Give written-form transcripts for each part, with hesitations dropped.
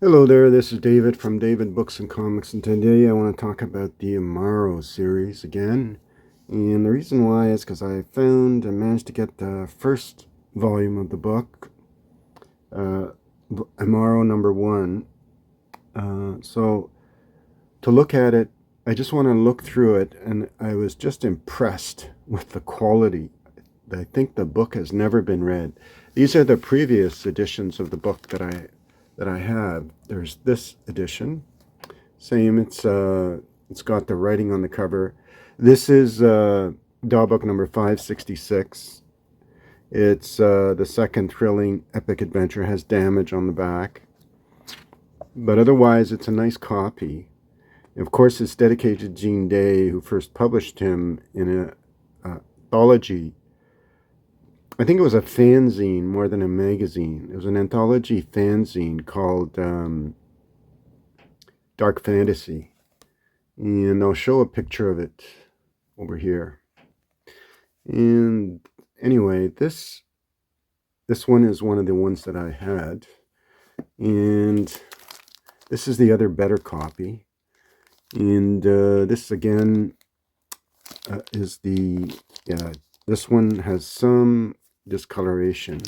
Hello there, this is David from David Books and Comics, and today I want to talk about the Imaro series again. And the reason why is because I managed to get the first volume of the book, uh, Imaro number one. So to look at it, I just want to look through it, and I was just impressed with the quality. I think the book has never been read. These are the previous editions of the book that I have. There's this edition. Same. It's got the writing on the cover. This is DAW book number 566. It's the second thrilling epic adventure. Has damage on the back, but otherwise it's a nice copy. Of course, it's dedicated to Gene Day, who first published him in a anthology. I think it was a fanzine more than a magazine. It was an anthology fanzine called Dark Fantasy. And I'll show a picture of it over here. And anyway, this one is one of the ones that I had. And this is the other better copy. And this again is this one has some discoloration.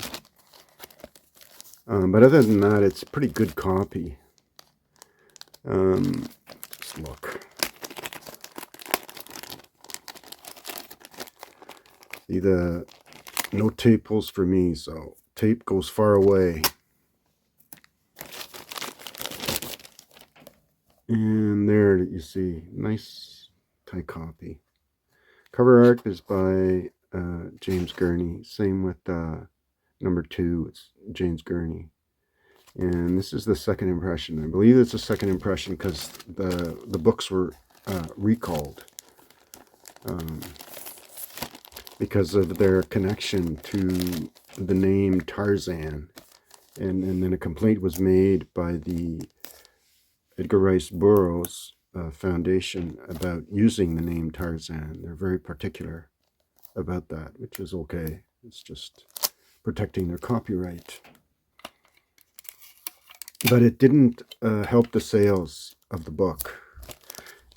But other than that, it's a pretty good copy. Let's look. See, the no tape pulls for me, so tape goes far away. And there you see, nice tight copy. Cover art is by James Gurney. Same with number 2, it's James Gurney. And this is the second impression. I believe it's the second impression because the books were recalled because of their connection to the name Tarzan. And then a complaint was made by the Edgar Rice Burroughs Foundation about using the name Tarzan. They're very particular about that, which is okay. It's just protecting their copyright. But it didn't help the sales of the book.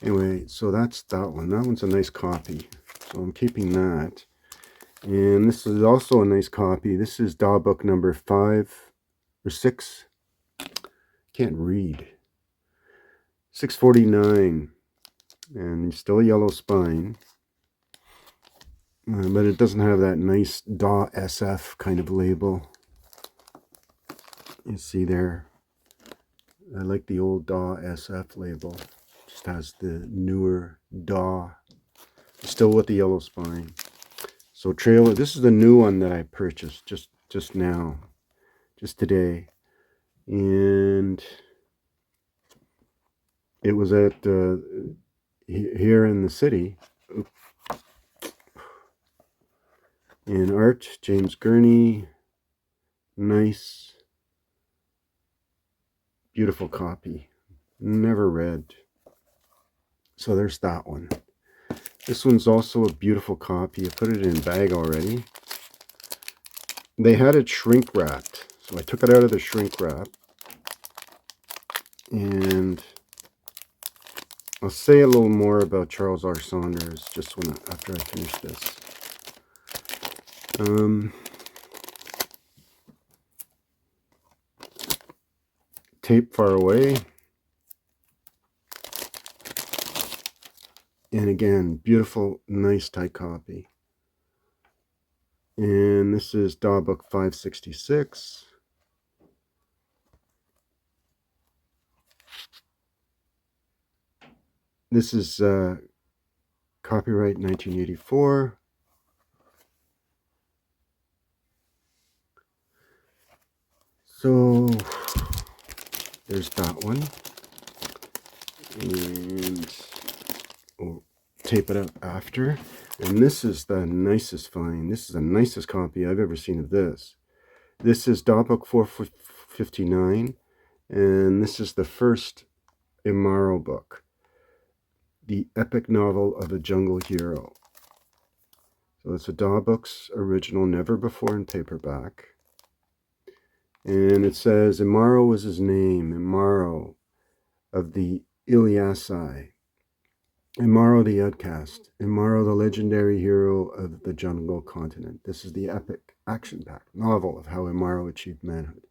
Anyway, so that's that one. That one's a nice copy. So I'm keeping that. And this is also a nice copy. This is DAW book number 5 or 6. Can't read. 649. And still a yellow spine. But it doesn't have that nice DAW SF kind of label. You see there. I like the old DAW SF label. Just has the newer DAW. Still with the yellow spine. So trailer, this is the new one that I purchased just now. Just today. And it was at here in the city. And art, James Gurney. Nice. Beautiful copy. Never read. So there's that one. This one's also a beautiful copy. I put it in a bag already. They had it shrink wrapped. So I took it out of the shrink wrap. And I'll say a little more about Charles R Saunders just after I finish this. Tape far away. And again, beautiful, nice tight copy. And this is DAW book 566. This is copyright 1984. So there's that one. And we'll tape it up after. And this is the nicest find. This is the nicest copy I've ever seen of this. This is DAW book 459. And this is the first Imaro book. The epic novel of a jungle hero. So it's a DAW Books original, never before in paperback. And it says, Imaro was his name, Imaro of the Iliasai. Imaro the outcast, Imaro the legendary hero of the jungle continent. This is the epic, action-packed novel of how Imaro achieved manhood,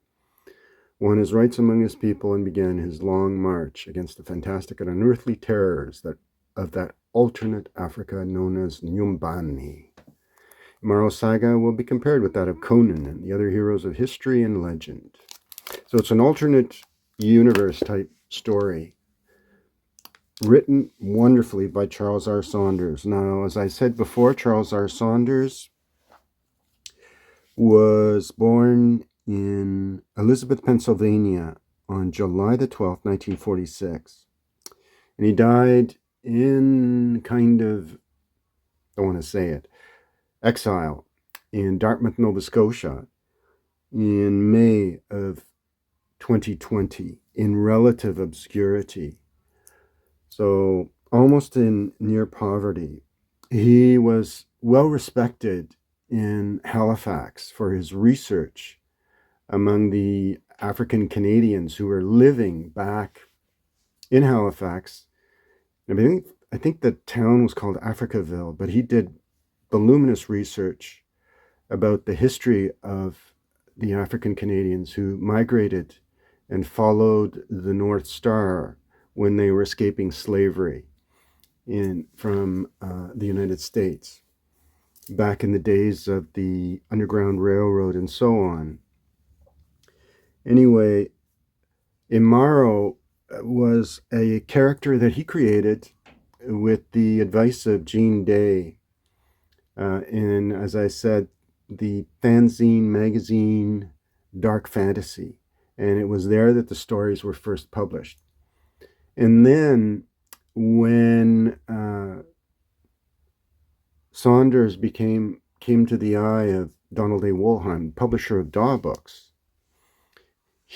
won his rights among his people, and began his long march against the fantastic and unearthly terrors of that alternate Africa known as Nyumbani. Imaro's saga will be compared with that of Conan and the other heroes of history and legend. So it's an alternate universe type story, written wonderfully by Charles R Saunders. Now, as I said before, Charles R Saunders was born in Elizabeth, Pennsylvania on July the 12th, 1946. And he died in kind of, I don't want to say it, exile in Dartmouth, Nova Scotia in May of 2020 in relative obscurity. So almost in near poverty. He was well respected in Halifax for his research among the African Canadians who were living back in Halifax. I think the town was called Africaville, but he did voluminous research about the history of the African Canadians who migrated and followed the North Star when they were escaping slavery from the United States back in the days of the Underground Railroad and so on. Anyway, Imaro was a character that he created with the advice of Jean Day in, as I said, the fanzine magazine Dark Fantasy. And it was there that the stories were first published. And then when Saunders came to the eye of Donald A. Wollheim, publisher of Daw Books,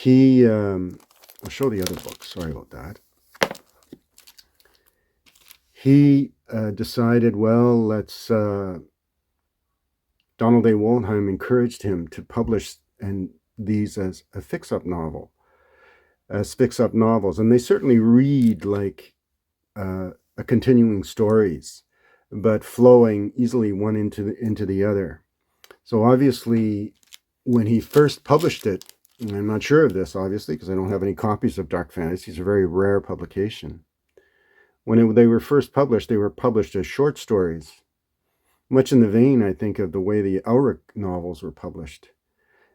I'll show the other books, sorry about that. He decided, well, Donald A. Wollheim encouraged him to publish these as a fix-up novel, as fix-up novels. And they certainly read like a continuing stories, but flowing easily one into the other. So obviously, when he first published it, and I'm not sure of this, obviously, because I don't have any copies of Dark Fantasy. It's a very rare publication. When they were first published, they were published as short stories, much in the vein, I think, of the way the Elric novels were published.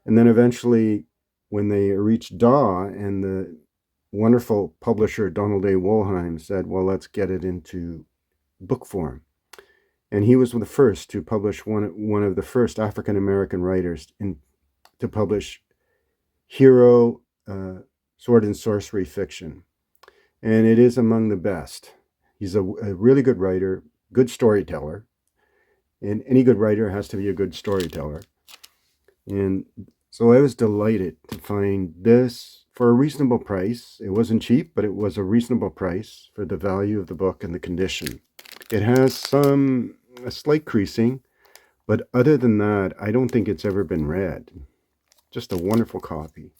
And then eventually, when they reached Daw, and the wonderful publisher Donald A. Wollheim said, well, let's get it into book form. And he was the first to publish one of the first African-American writers to publish hero sword and sorcery fiction. And it is among the best. He's a really good writer, good storyteller. And any good writer has to be a good storyteller. And so I was delighted to find this for a reasonable price. It wasn't cheap, but it was a reasonable price for the value of the book and the condition. It has a slight creasing, but other than that, I don't think it's ever been read. Just a wonderful copy.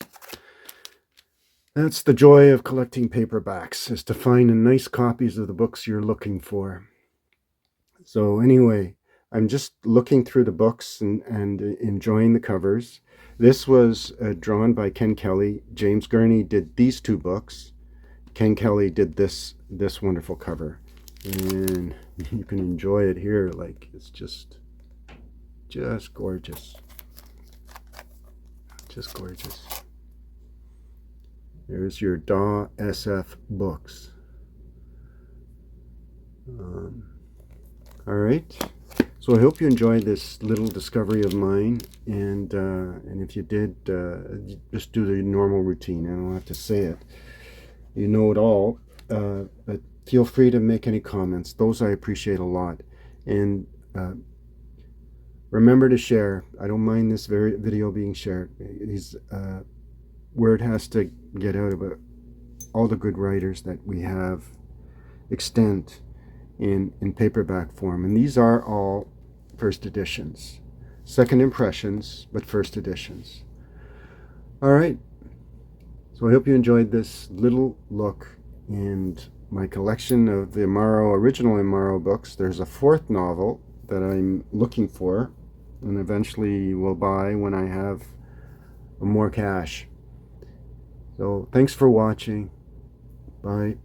That's the joy of collecting paperbacks, is to find nice copies of the books you're looking for. So anyway, I'm just looking through the books and enjoying the covers. This was drawn by Ken Kelly. James Gurney did these two books. Ken Kelly did this wonderful cover. And you can enjoy it here, like it's just gorgeous. Just gorgeous. There's your Daw SF books. All right. So I hope you enjoyed this little discovery of mine, and if you did, just do the normal routine. I don't have to say it. You know it all, but feel free to make any comments. Those I appreciate a lot. And remember to share. I don't mind this video being shared. Word has to get out about all the good writers that we have extant in paperback form. And these are all first editions. Second impressions, but first editions. Alright, so I hope you enjoyed this little look and my collection of the original Imaro books. There's a fourth novel that I'm looking for and eventually will buy when I have more cash. So thanks for watching. Bye.